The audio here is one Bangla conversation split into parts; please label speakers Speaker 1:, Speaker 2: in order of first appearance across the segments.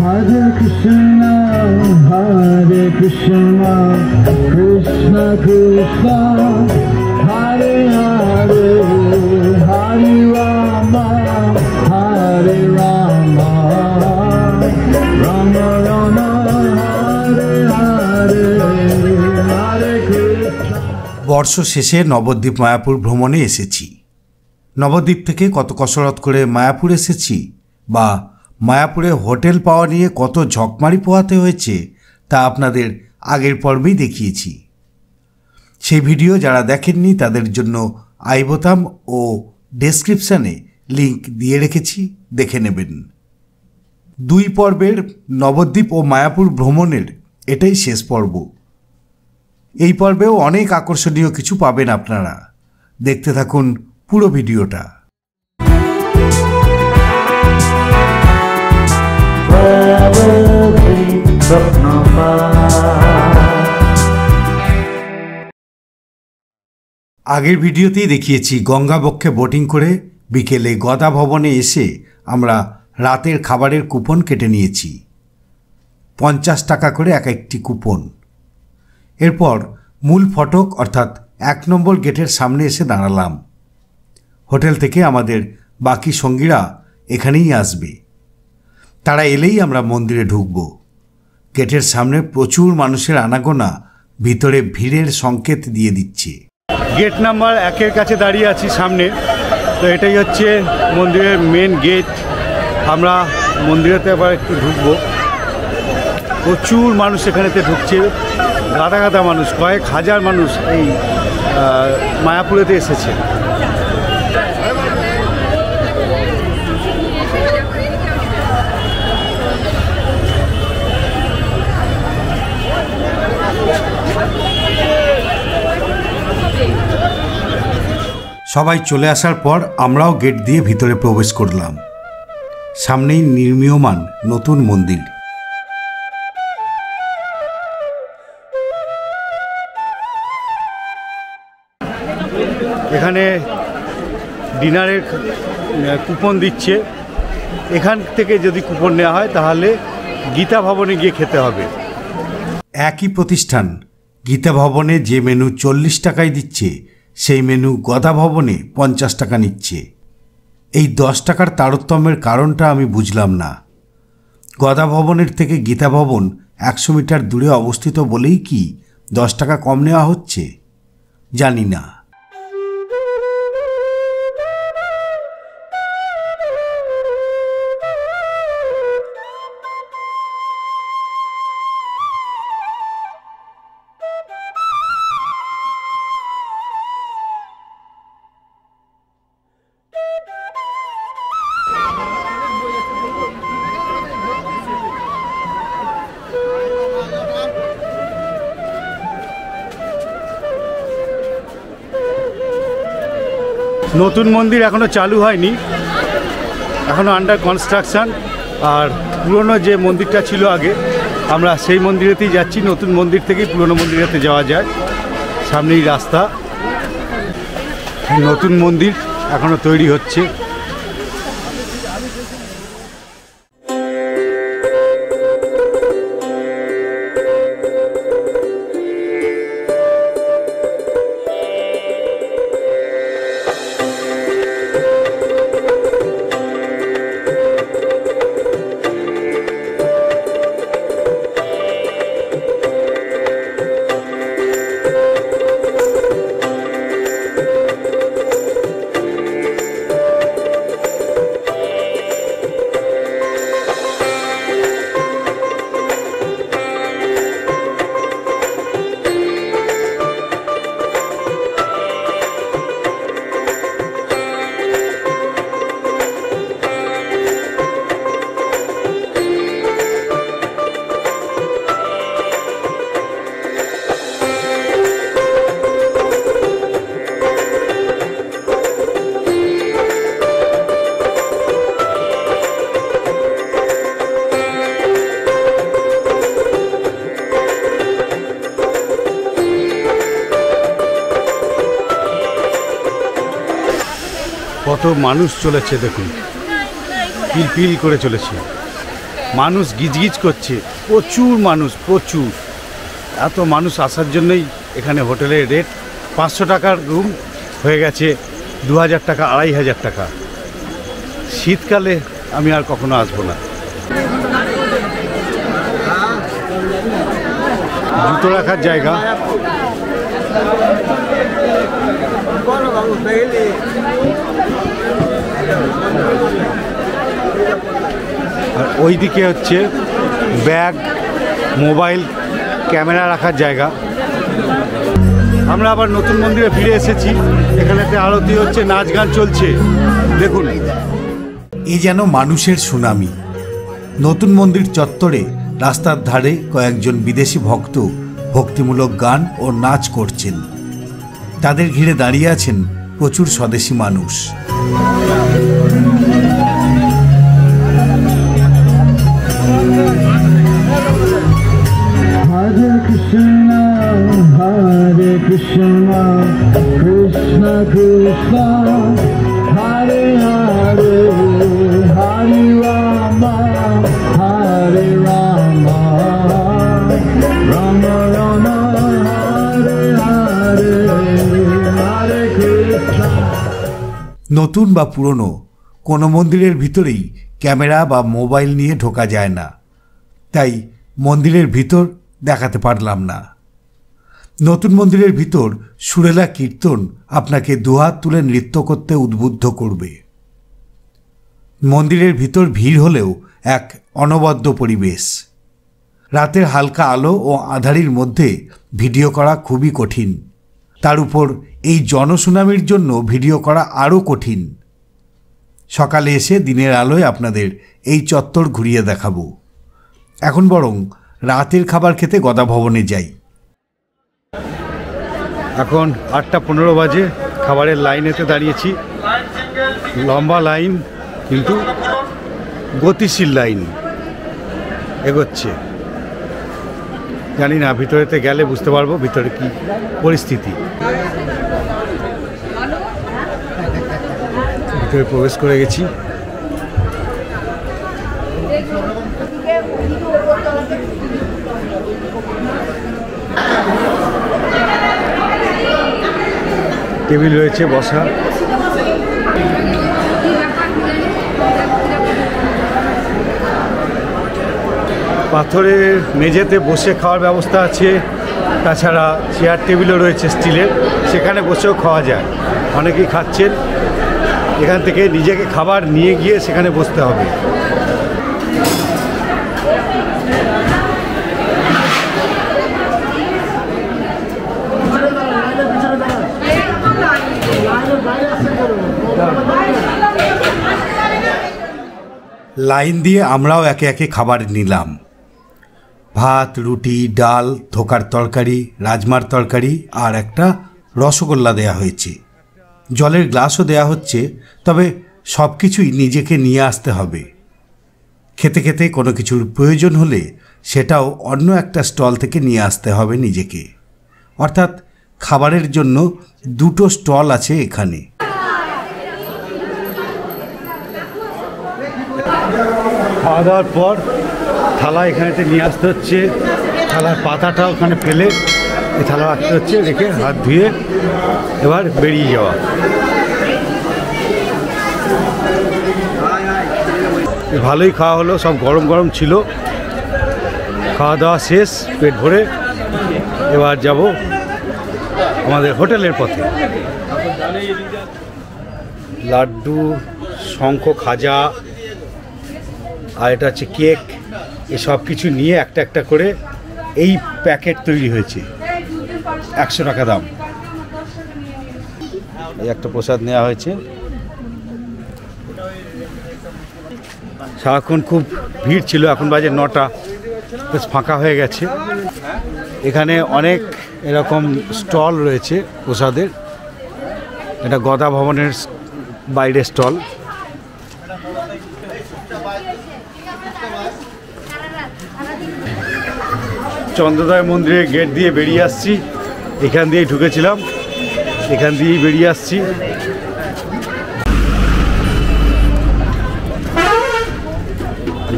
Speaker 1: Hare Krishna, Hare Krishna, Krishna Krishna, Hare Hare, Hare Rama, Hare Rama, Rama Rama, Hare Hare, Hare Krishna।
Speaker 2: বর্ষ শেষে নবদ্বীপ মায়াপুর ভ্রমণে এসেছি। নবদ্বীপ থেকে কত কসরত করে মায়াপুর এসেছি, বা মায়াপুরে হোটেল পাওয়া নিয়ে কত ঝকমারি পোহাতে হয়েছে তা আপনাদের আগের পর্বেই দেখিয়েছি। সেই ভিডিও যারা দেখেননি তাদের জন্য আই বোতাম ও ডেসক্রিপশানে লিংক দিয়ে রেখেছি, দেখে নেবেন। 2 পর্বের নবদ্বীপ ও মায়াপুর ভ্রমণের এটাই শেষ পর্ব। এই পর্বেও অনেক আকর্ষণীয় কিছু পাবেন আপনারা, দেখতে থাকুন পুরো ভিডিওটা। আগের ভিডিওতেই দেখিয়েছি গঙ্গাবক্ষে বোটিং করে বিকেলে গদা ভবনে এসে আমরা রাতের খাবারের কুপন কেটে নিয়েছি। 50 টাকা করে এক একটি কুপন। এরপর মূল ফটক অর্থাৎ 1 নম্বর গেটের সামনে এসে দাঁড়ালাম। হোটেল থেকে আমাদের বাকি সঙ্গীরা এখানেই আসবে। তারা এলেই আমরা মন্দিরে ঢুকব। গেটের সামনে প্রচুর মানুষের আনাগোনা ভিতরে ভিড়ের সংকেত দিয়ে দিচ্ছে।
Speaker 3: গেট নাম্বার 1-এর কাছে দাঁড়িয়ে আছি সামনে। তো এটাই হচ্ছে মন্দিরের মেন গেট। আমরা মন্দিরেতে আবার একটু ঢুকবো। প্রচুর মানুষ এখানেতে ঢুকছে, গাদা গাদা মানুষ, কয়েক হাজার মানুষ এই মায়াপুরেতে এসেছে।
Speaker 2: সবাই চলে আসার পর আমরাও গেট দিয়ে ভিতরে প্রবেশ করলাম। সামনেই নির্মীয়মান নতুন মন্দির।
Speaker 3: এখানে ডিনারের কুপন দিচ্ছে। এখান থেকে যদি কুপন নেওয়া হয় তাহলে গীতা ভবনে গিয়ে খেতে হবে।
Speaker 2: একই প্রতিষ্ঠান গীতা ভবনে যে মেনু 40 টাকায় দিচ্ছে, সেই মেনু গদা ভবনে 50 টাকা নিচ্ছে। এই 10 টাকার তারতম্যের কারণটা আমি বুঝলাম না। গদা ভবনের থেকে গীতা ভবন 100 মিটার দূরে অবস্থিত বলেই কি 10 টাকা কম নেওয়া হচ্ছে? জানি না।
Speaker 3: নতুন মন্দির এখনো চালু হয়নি, এখনো আন্ডার কনস্ট্রাকশন। আর পুরনো যে মন্দিরটা ছিল আগে, আমরা সেই মন্দিরেতেই যাচ্ছি। নতুন মন্দির থেকেই পুরনো মন্দিরেতে যাওয়া যায়, সামনেই রাস্তা। নতুন মন্দির এখনো তৈরি হচ্ছে। কত মানুষ চলেছে দেখুন, পিল পিল করে চলেছে। মানুষ গিজগিজ করছে, প্রচুর মানুষ, প্রচুর। এত মানুষ আসার জন্যই এখানে হোটেলের রেট 500 টাকার রুম হয়ে গেছে 2000 টাকা, 2500 টাকা। শীতকালে আমি আর কখনো আসবো না। জুতো রাখার জায়গা, আর ওইদিকে হচ্ছে ব্যাগ, মোবাইল, ক্যামেরা রাখার জায়গা। আমরা আবার নতুন মন্দিরে ফিরে এসেছি। এখানেতে আরতি হচ্ছে, নাচ গান চলছে, দেখুন।
Speaker 2: এ যেন মানুষের সুনামি। নতুন মন্দির চত্বরে রাস্তার ধারে কয়েকজন বিদেশি ভক্ত ভক্তিমূলক গান ও নাচ করছেন। তাদের ঘিরে দাঁড়িয়ে আছেন প্রচুর স্বদেশী মানুষ।
Speaker 1: Hare Krishna, Hare Krishna, Krishna Krishna, Hare Hare, Hare Rama, Hare Rama, Rama Rama, Hare Hare, Hare Krishna।
Speaker 2: নতুন বা পুরনো কোনো মন্দিরের ভিতরেই ক্যামেরা বা মোবাইল নিয়ে ঢোকা যায় না, তাই মন্দিরের ভিতর দেখাতে পারলাম না। নতুন মন্দিরের ভিতর সুরেলা কীর্তন আপনাকে দুহাত তুলে নৃত্য করতে উদ্বুদ্ধ করবে। মন্দিরের ভিতর ভিড় হলেও এক অনবদ্য পরিবেশ। রাতের হালকা আলো ও আঁধারির মধ্যে ভিডিও করা খুবই কঠিন। তার উপর এই জনসুনামির জন্য ভিডিও করা আরও কঠিন। সকালে এসে দিনের আলোয় আপনাদের এই চত্বর ঘুরিয়ে দেখাবো। এখন বরং রাতের খাবার খেতে গদা ভবনে যাই।
Speaker 3: এখন 8:15 বাজে, খাবারের লাইনেতে দাঁড়িয়েছি। লম্বা লাইন, কিন্তু গতিশীল লাইন, এগোচ্ছে। জানি না, ভিতরেতে গেলে বুঝতে পারবো ভিতরে কি পরিস্থিতি। ভিতরে প্রবেশ করে গেছি। টেবিল রয়েছে বসা। পাথরের মেঝেতে বসে খাওয়ার ব্যবস্থা আছে। তাছাড়া চেয়ার টেবিলও রয়েছে স্টিলের, সেখানে বসেও খাওয়া যায়। অনেকেই খাচ্ছেন। এখান থেকে নিজেকে খাবার নিয়ে গিয়ে সেখানে বসতে হবে।
Speaker 2: লাইন দিয়ে আমরাও একে একে খাবার নিলাম। ভাত, রুটি, ডাল, ধোকার তরকারি, রাজমার তরকারি আর একটা রসগোল্লা দেয়া হয়েছে। জলের গ্লাসও দেয়া হচ্ছে, তবে সব কিছুই নিজেকে নিয়ে আসতে হবে। খেতে খেতে কোনো কিছুর প্রয়োজন হলে সেটাও অন্য একটা স্টল থেকে নিয়ে আসতে হবে নিজেকে। অর্থাৎ খাবারের জন্য 2টো স্টল আছে এখানে।
Speaker 3: খাওয়া দাওয়ার পর থালা এখানেতে নিয়ে আসতে হচ্ছে। থালার পাতাটা ওখানে ফেলে এই থালা রাখতে হচ্ছে, রেখে হাত ধুয়ে এবার বেরিয়ে যাওয়া। ভালোই খাওয়া হলো, সব গরম গরম ছিল। খাওয়া দাওয়া শেষ, পেট ভরে এবার যাব আমাদের হোটেলের পথে। লাড্ডু, শঙ্খ, খাজা আর এটা হচ্ছে কেক, এসব কিছু নিয়ে একটা একটা করে এই প্যাকেট তৈরি হয়েছে। 100 টাকা দাম। এই একটা প্রসাদ নেওয়া হয়েছে। সারাক্ষণ খুব ভিড় ছিল, এখন বাজে 9টা, বেশ ফাঁকা হয়ে গেছে। এখানে অনেক এরকম স্টল রয়েছে প্রসাদের। এটা গদা ভবনের বাইরে স্টল। চন্দ্রোদয় মন্দিরের গেট দিয়ে বেরিয়ে আসছি। এখান দিয়েই ঢুকেছিলাম, এখান দিয়েই বেরিয়ে আসছি।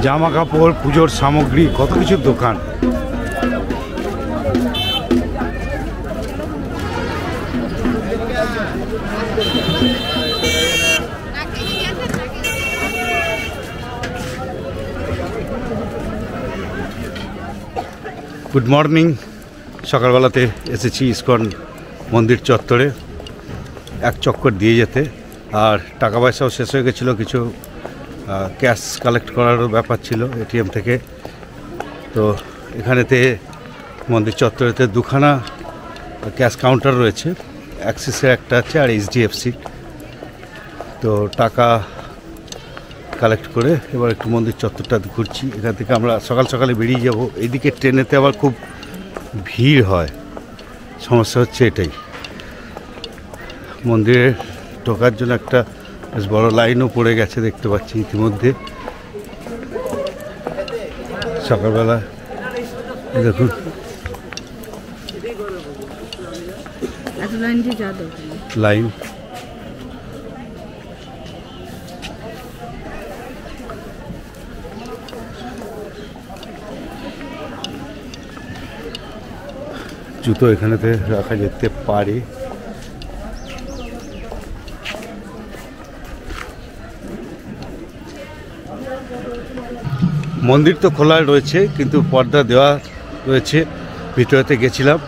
Speaker 3: জামা কাপড়, পুজোর সামগ্রী, কত কিছুর দোকান। Good morning. সকালবেলাতে এসেছি ইসকন মন্দির চত্বরে এক চক্কর দিয়ে যেতে, আর টাকা পয়সাও শেষ হয়ে গেছিলো, কিছু ক্যাশ কালেক্ট করারও ব্যাপার ছিল এটিএম থেকে। তো এখানেতে মন্দির চত্বরেতে দুখানা ক্যাশ কাউন্টার রয়েছে, অ্যাক্সিসের একটা আছে আর এইচডিএফসি। তো টাকা কালেক্ট করে এবার একটু মন্দির চত্বরটা ঘুরছি। এখান থেকে আমরা সকাল সকালে বেরিয়ে যাব। এইদিকে ট্রেনেতে আবার খুব ভিড় হয়, সমস্যা হচ্ছে এটাই। মন্দিরে ঢোকার জন্য একটা বেশ বড় লাইনও পড়ে গেছে, দেখতে পাচ্ছি ইতিমধ্যে। সকালবেলা দেখুন লাইন। জুতো এখানেতে রাখা যেতে পারে। মন্দির তো খোলা রয়েছে, কিন্তু পর্দা দেওয়া রয়েছে। ভিতরেতে গেছিলাম,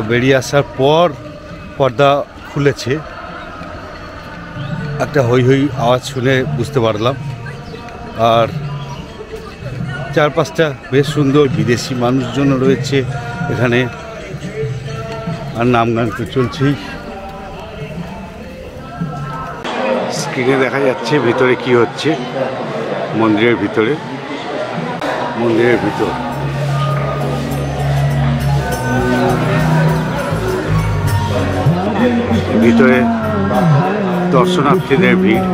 Speaker 3: বেরিয়ে আসার পর পর্দা খুলেছে। একটা হই হই আওয়াজ শুনে বুঝতে পারলাম। আর চারপাশটা বেশ সুন্দর, বিদেশি মানুষজন রয়েছে এখানে, আর নাম গান তো চলছেই। স্ক্রিনে দেখা যাচ্ছে ভিতরে কি হচ্ছে। মন্দিরের ভিতরে, মন্দিরের ভিতর ভিতরে দর্শনার্থীদের ভিড়।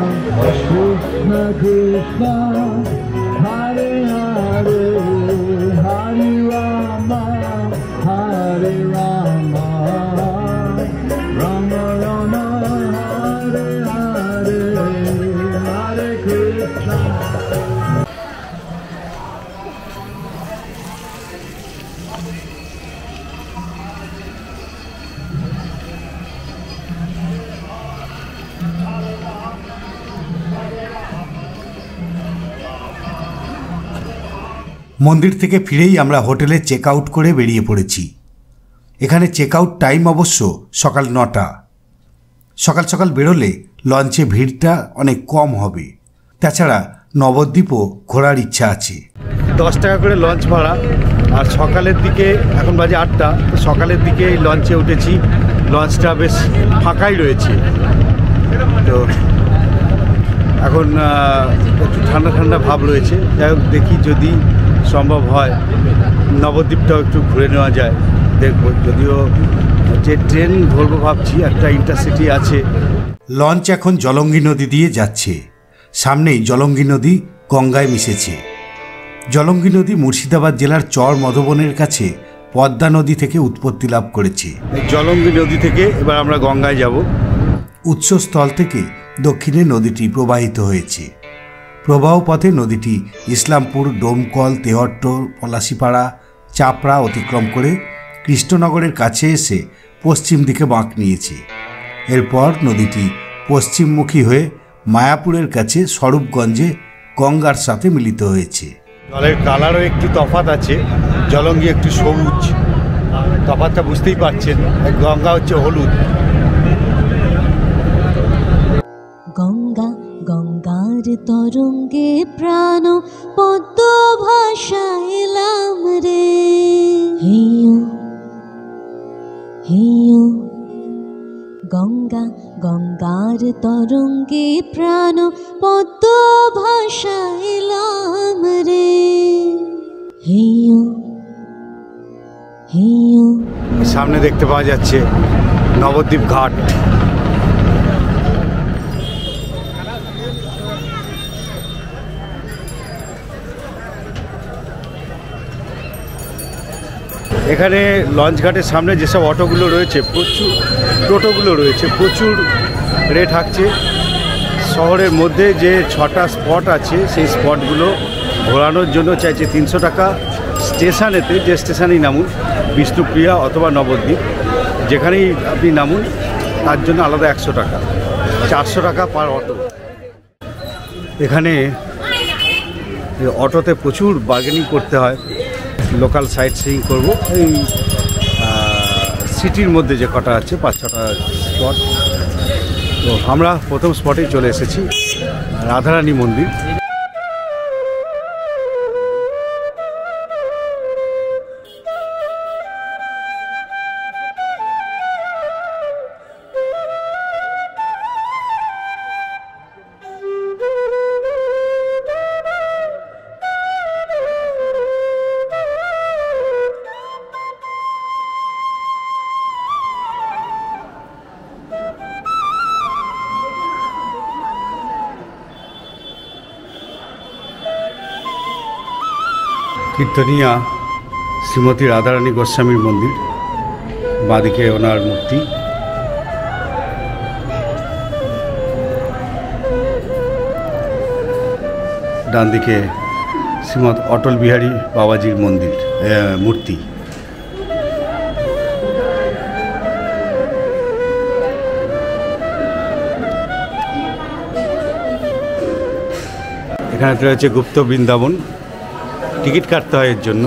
Speaker 2: মন্দির থেকে ফিরেই আমরা হোটেলে চেক আউট করে বেরিয়ে পড়েছি। এখানে চেক আউট টাইম অবশ্য সকাল 9টা। সকাল সকাল বেরোলে লঞ্চে ভিড়টা অনেক কম হবে। তাছাড়া নবদ্বীপও ঘোরার ইচ্ছা আছে।
Speaker 3: 10 টাকা করে লঞ্চ ভাড়া, আর সকালের দিকে, এখন বাজে 8টা, তো সকালের দিকে লঞ্চে উঠেছি। লঞ্চটা বেশ ফাঁকাই রয়েছে। তো এখন একটু ঠান্ডা ঠান্ডা ভাব রয়েছে। যাই হোক, দেখি যদি সম্ভব হয় নবদ্বীপটাও একটু ঘুরে নেওয়া যায়, দেখব। যদিও যে ট্রেন ধরবো ভাবছি, একটা ইন্টারসিটি আছে।
Speaker 2: লঞ্চ এখন জলঙ্গি নদী দিয়ে যাচ্ছে। সামনেই জলঙ্গি নদী গঙ্গায় মিশেছে। জলঙ্গি নদী মুর্শিদাবাদ জেলার চর মধুবনের কাছে পদ্মা নদী থেকে উৎপত্তি লাভ করেছে।
Speaker 3: জলঙ্গি নদী থেকে এবার আমরা গঙ্গায় যাব।
Speaker 2: উৎসস্থল থেকে দক্ষিণে নদীটি প্রবাহিত হয়েছে। প্রবাহ পথে নদীটি ইসলামপুর, ডোমকল, তেহট্ট, পলাশিপাড়া, চাপড়া অতিক্রম করে কৃষ্ণনগরের কাছে এসে পশ্চিম দিকে বাঁক নিয়েছে। এরপর নদীটি পশ্চিমমুখী হয়ে মায়াপুরের কাছে স্বরূপগঞ্জে গঙ্গার সাথে মিলিত হয়েছে।
Speaker 3: জলের কালারও একটু তফাৎ আছে। জলঙ্গি একটু সবুজ, তফাৎটা বুঝতেই পারছেন। গঙ্গা হচ্ছে হলুদ।
Speaker 4: গঙ্গা গঙ্গার তরঙ্গে প্রাণ পদ্ম ভাসাইলাম রে। হেয় হেয় গঙ্গা গঙ্গার তরঙ্গে প্রাণ পদ্ম ভাসাইলাম রে। হেয় হেয়।
Speaker 3: সামনে দেখতে পাওয়া যাচ্ছে নবদ্বীপ ঘাট। এখানে লঞ্চ ঘাটের সামনে যেসব অটোগুলো রয়েছে, প্রচুর টোটোগুলো রয়েছে, প্রচুর রেট হাঁকছে। শহরের মধ্যে যে 6টা স্পট আছে, সেই স্পটগুলো ঘোরানোর জন্য চাইছে 300 টাকা। স্টেশনেতে যে স্টেশনেই নামুন, বিষ্ণুপ্রিয়া অথবা নবদ্বীপ, যেখানেই আপনি নামুন তার জন্য আলাদা 100 টাকা, 400 টাকা পার অটো। এখানে অটোতে প্রচুর বার্গেনিং করতে হয়। লোকাল সাইট সিইং করবো এই সিটির মধ্যে যে কটা আছে 5-6টা স্পট। তো আমরা প্রথম স্পটেই চলে এসেছি, রাধারানী মন্দির। কীর্তনিয়া শ্রীমতী রাধারানী গোস্বামীর মন্দির, বাঁদিকে ওনার মূর্তি। ডান দিকে শ্রীমৎ অটল বিহারী বাবাজির মন্দির মূর্তি। এখানে রয়েছে গুপ্ত বৃন্দাবন, টিকিট কাটতে হয় এর জন্য।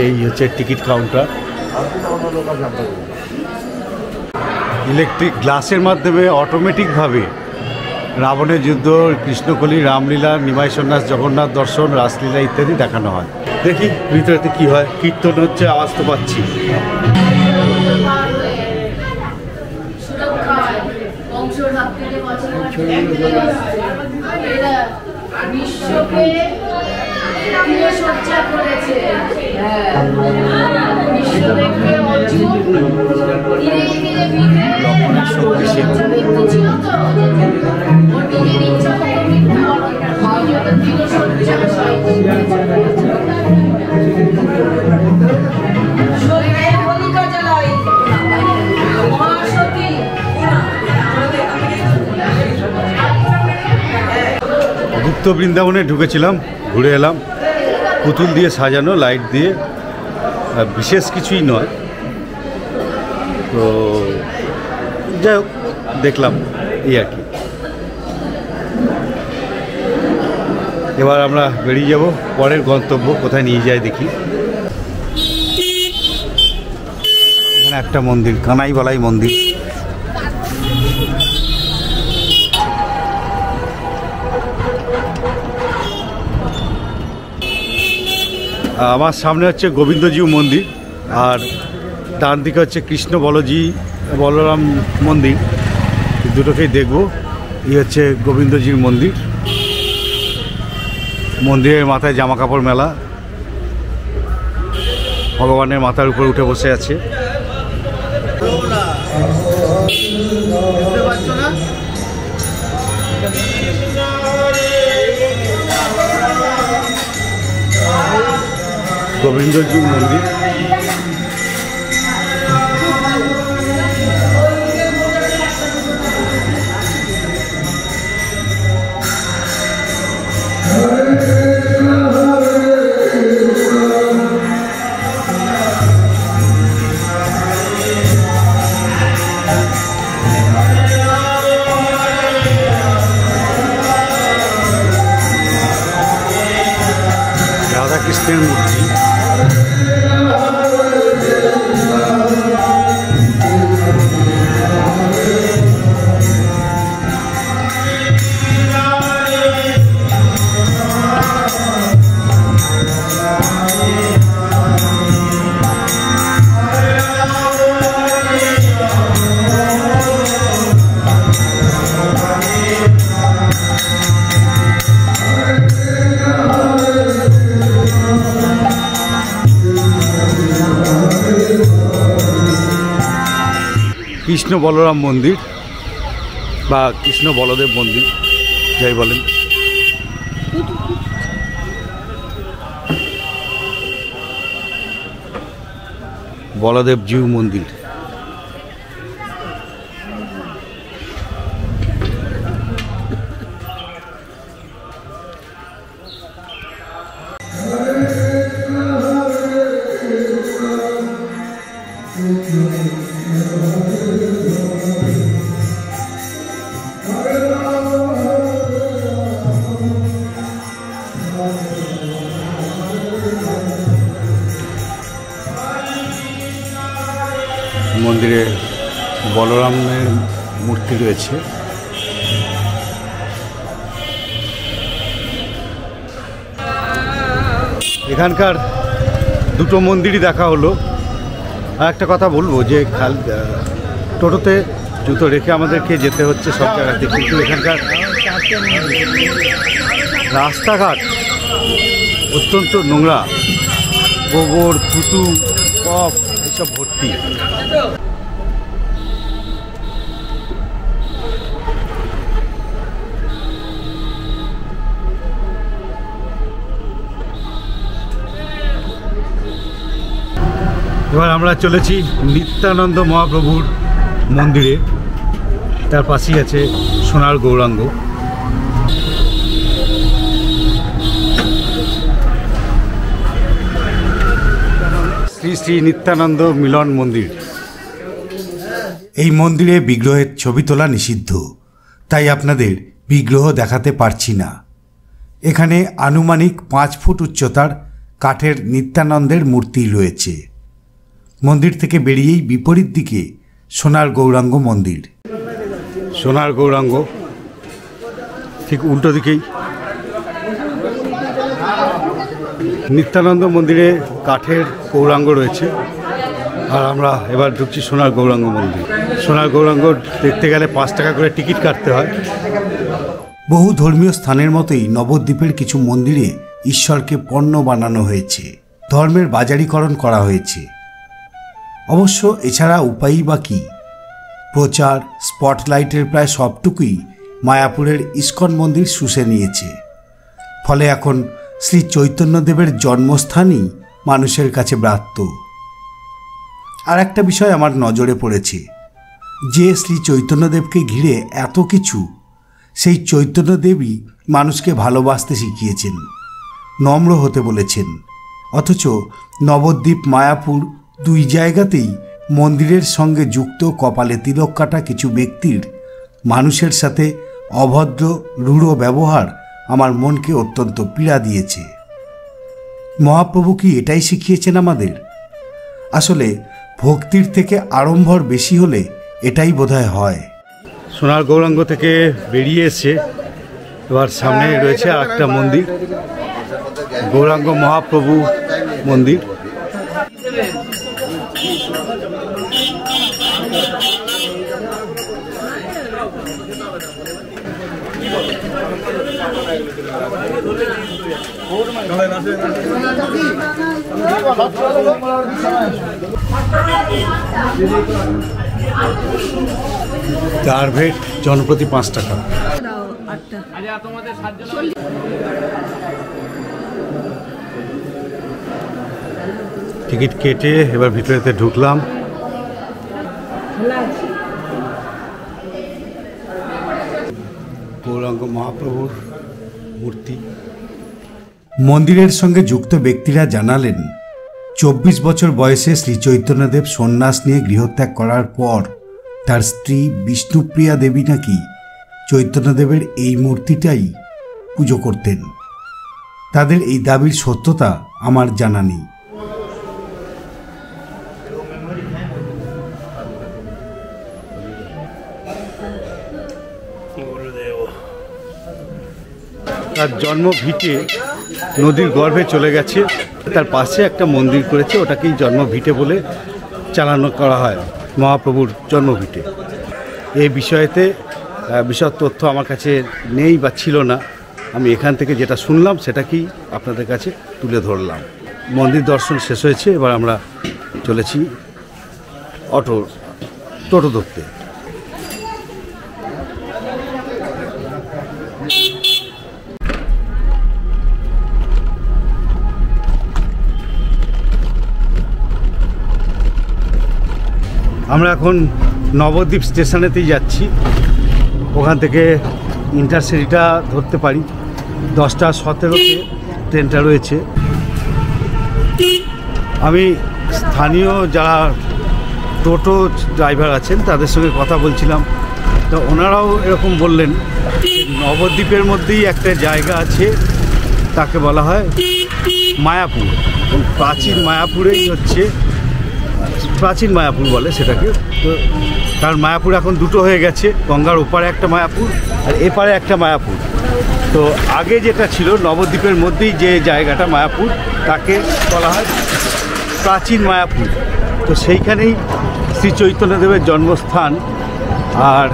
Speaker 3: এই হচ্ছে টিকিট কাউন্টার। ইলেকট্রিক গ্লাসের মাধ্যমে অটোমেটিকভাবে রাবণের যুদ্ধ, কৃষ্ণকলি, রামলীলা, নিমাই সন্ন্যাস, জগন্নাথ দর্শন, রাসলীলা ইত্যাদি দেখানো হয়। দেখি ভিতরেতে কি হয়। কীর্তন হচ্ছে, আওয়াজ তো পাচ্ছি। গুপ্ত বৃন্দাবনে ঢুকেছিলাম, ঘুরে এলাম। পুতুল দিয়ে সাজানো, লাইট দিয়ে, বিশেষ কিছুই নয়। তো যাই হোক, দেখলাম এই আর কি। এবার আমরা বেরিয়ে যাব, পরের গন্তব্য কোথায় নিয়ে যায় দেখি। এখানে একটা মন্দির, কানাইবালাই মন্দির। আমার সামনে হচ্ছে গোবিন্দজিউ মন্দির, আর ডান দিকে হচ্ছে কৃষ্ণ বলরাম মন্দির। দুটোকেই দেখব। এই হচ্ছে গোবিন্দজির মন্দির। মন্দিরের মাথায় জামা কাপড় মেলা, ভগবানের মাথার উপর উঠে বসে আছে। গোবিন্দজিউ মন্দির। রাধাকৃষ্ণের মূর্তি। কৃষ্ণ বলরাম মন্দির বা কৃষ্ণ বলদেব মন্দির যাই বলেন। বলদেব জিউ মন্দির। মন্দিরে বলরামের মূর্তি রয়েছে। এখানকার দুটো মন্দিরই দেখা হলো। আর একটা কথা বলবো যে টোটোতে জুতো রেখে আমাদেরকে যেতে হচ্ছে সব জায়গাতে, কিন্তু এখানকার রাস্তাঘাট অত্যন্ত নোংরা, গোবর, থুতু, পপ এসব ভর্তি। এবার আমরা চলেছি নিত্যানন্দ মহাপ্রভুর মন্দিরে, তার পাশেই আছে সোনার গৌরাঙ্গ। শ্রী শ্রী নিত্যানন্দ মিলন মন্দির।
Speaker 2: এই মন্দিরে বিগ্রহের ছবি তোলা নিষিদ্ধ, তাই আপনাদের বিগ্রহ দেখাতে পারছি না। এখানে আনুমানিক 5 ফুট উচ্চতার কাঠের নিত্যানন্দের মূর্তি রয়েছে। মন্দির থেকে বেরিয়েই বিপরীত দিকে সোনার গৌরাঙ্গ মন্দির।
Speaker 3: সোনার গৌরাঙ্গ ঠিক উল্টো দিকেই। নিত্যানন্দ মন্দিরে কাঠের গৌরাঙ্গ রয়েছে, আর আমরা এবার ঢুকছি সোনার গৌরাঙ্গ মন্দির। সোনার গৌরাঙ্গ দেখতে গেলে 5 টাকা করে টিকিট কাটতে হয়।
Speaker 2: বহু ধর্মীয় স্থানের মতোই নবদ্বীপের কিছু মন্দিরে ঈশ্বরকে পণ্য বানানো হয়েছে, ধর্মের বাজারিকরণ করা হয়েছে। অবশ্য এছাড়া উপায়ই বা কী? প্রচার, স্পটলাইটের প্রায় সবটুকুই মায়াপুরের ইস্কন মন্দির শুষে নিয়েছে। ফলে এখন শ্রী চৈতন্যদেবের জন্মস্থানই মানুষের কাছে ব্রাত্য। আর একটা বিষয় আমার নজরে পড়েছে, যে শ্রী চৈতন্যদেবকে ঘিরে এত কিছু, সেই চৈতন্যদেবই মানুষকে ভালোবাসতে শিখিয়েছেন, নম্র হতে বলেছেন। অথচ নবদ্বীপ, মায়াপুর 2 জায়গাতেই মন্দিরের সঙ্গে যুক্ত কপালে তিলক কাটা কিছু ব্যক্তির মানুষের সাথে অভদ্র, রূঢ় ব্যবহার আমার মনকে অত্যন্ত পীড়া দিয়েছে। মহাপ্রভু কি এটাই শিখিয়েছেন আমাদের? আসলে ভক্তির থেকে আড়ম্বর বেশি হলে এটাই বোধহয় হয়।
Speaker 3: সোনার গৌরাঙ্গ থেকে বেরিয়ে এসে এবার সামনে রয়েছে একটা মন্দির, গৌরাঙ্গ মহাপ্রভু মন্দির। তার ভেট জনপ্রতি 5 টাকা। টিকিট কেটে এবার ভিতরেতে ঢুকলাম। গৌরাঙ্গ মহাপ্রভুর মূর্তি।
Speaker 2: মন্দিরের সঙ্গে যুক্ত ব্যক্তিরা জানালেন, 24 বছর বয়সে শ্রী চৈতন্যদেব সন্ন্যাস নিয়ে গৃহত্যাগ করার পর তার স্ত্রী বিষ্ণুপ্রিয়া দেবী নাকি চৈতন্যদেবের এই মূর্তিটাই পুজো করতেন। তাদের এই দাবির সত্যতা আমার জানা নেই।
Speaker 3: তার জন্ম ভিটে নদীর গর্ভে চলে গেছে, তার পাশে একটা মন্দির করেছে, ওটাকেই জন্ম ভিটে বলে চালানো করা হয়, মহাপ্রভুর জন্ম ভিটে। এই বিষয়েতে বিশদ তথ্য আমার কাছে নেই বা ছিল না। আমি এখান থেকে যেটা শুনলাম সেটাকেই আপনাদের কাছে তুলে ধরলাম। মন্দির দর্শন শেষ হয়েছে, এবার আমরা চলেছি টোটো ধরতে। আমরা এখন নবদ্বীপ স্টেশনেতেই যাচ্ছি। ওখান থেকে ইন্টারসিটিটা ধরতে পারি। 10টা 17-তে ট্রেনটা রয়েছে। আমি স্থানীয় যারা টোটো ড্রাইভার আছেন তাদের সঙ্গে কথা বলছিলাম, তো ওনারাও এরকম বললেন, নবদ্বীপের মধ্যেই একটা জায়গা আছে, তাকে বলা হয় মায়াপুর। প্রাচীন মায়াপুরেই হচ্ছে প্রাচীন মায়াপুর বলে সেটাকে। তো কারণ মায়াপুর এখন দুটো হয়ে গেছে, গঙ্গার ওপারে একটা মায়াপুর আর এপারে একটা মায়াপুর। তো আগে যেটা ছিল নবদ্বীপের মধ্যেই যে জায়গাটা মায়াপুর, তাকে বলা হয় প্রাচীন মায়াপুর। তো সেইখানেই শ্রী চৈতন্যদেবের জন্মস্থান। আর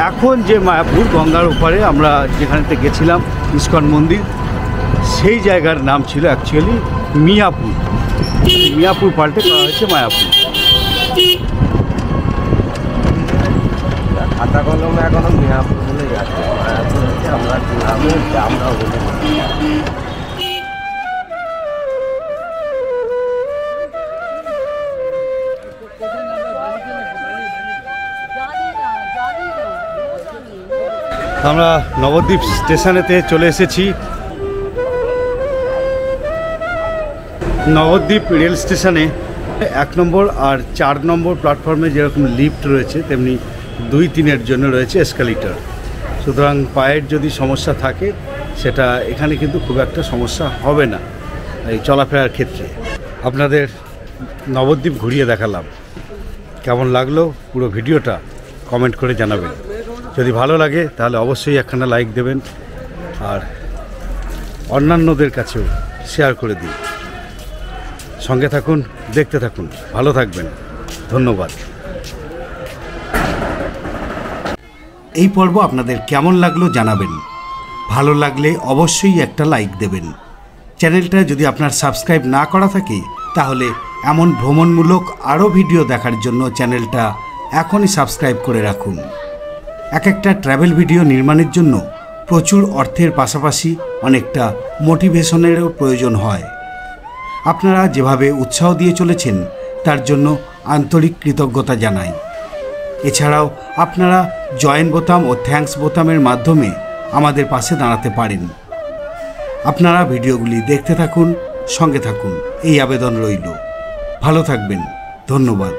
Speaker 3: এখন যে মায়াপুর গঙ্গার ওপারে আমরা যেখানেতে গেছিলাম ইস্কন মন্দির, সেই জায়গার নাম ছিল অ্যাকচুয়ালি মিয়াপুর। মিয়াপুর পাল্টে করা হয়েছে মায়াপুর।
Speaker 1: খাতা কলমে এখনো মিয়াপুর বলে যাচ্ছে, মায়াপুর হচ্ছে আমরা বলে।
Speaker 3: আমরা নবদ্বীপ স্টেশনেতে চলে এসেছি। নবদ্বীপ রেল স্টেশনে 1 নম্বর আর 4 নম্বর প্ল্যাটফর্মে যেরকম লিফট রয়েছে, তেমনি 2-3-এর জন্য রয়েছে এসকালেটর। সুতরাং পায়ের যদি সমস্যা থাকে সেটা এখানে কিন্তু খুব একটা সমস্যা হবে না এই চলাফেরার ক্ষেত্রে। আপনাদের নবদ্বীপ ঘুরিয়ে দেখালাম, কেমন লাগলো পুরো ভিডিওটা কমেন্ট করে জানাবেন। যদি ভালো লাগে তাহলে অবশ্যই একখানা লাইক দেবেন, আর অন্যান্যদের কাছেও শেয়ার করে দিন। সঙ্গে থাকুন, দেখতে থাকুন, ভালো থাকবেন। ধন্যবাদ।
Speaker 2: এই পর্ব আপনাদের কেমন লাগলো জানাবেন। ভালো লাগলে অবশ্যই একটা লাইক দেবেন। চ্যানেলটা যদি আপনার সাবস্ক্রাইব না করা থাকে তাহলে এমন ভ্রমণমূলক আরও ভিডিও দেখার জন্য চ্যানেলটা এখনই সাবস্ক্রাইব করে রাখুন। একটা ট্র্যাভেল ভিডিও নির্মাণের জন্য প্রচুর অর্থের পাশাপাশি অনেকটা মোটিভেশনেরও প্রয়োজন হয়। আপনারা যেভাবে উৎসাহ দিয়ে চলেছেন তার জন্য আন্তরিক কৃতজ্ঞতা জানাই। এছাড়াও আপনারা জয়েন বোতাম ও থ্যাঙ্কস বোতামের মাধ্যমে আমাদের পাশে দাঁড়াতে পারেন। আপনারা ভিডিওগুলি দেখতে থাকুন, সঙ্গে থাকুন, এই আবেদন রইল। ভালো থাকবেন। ধন্যবাদ।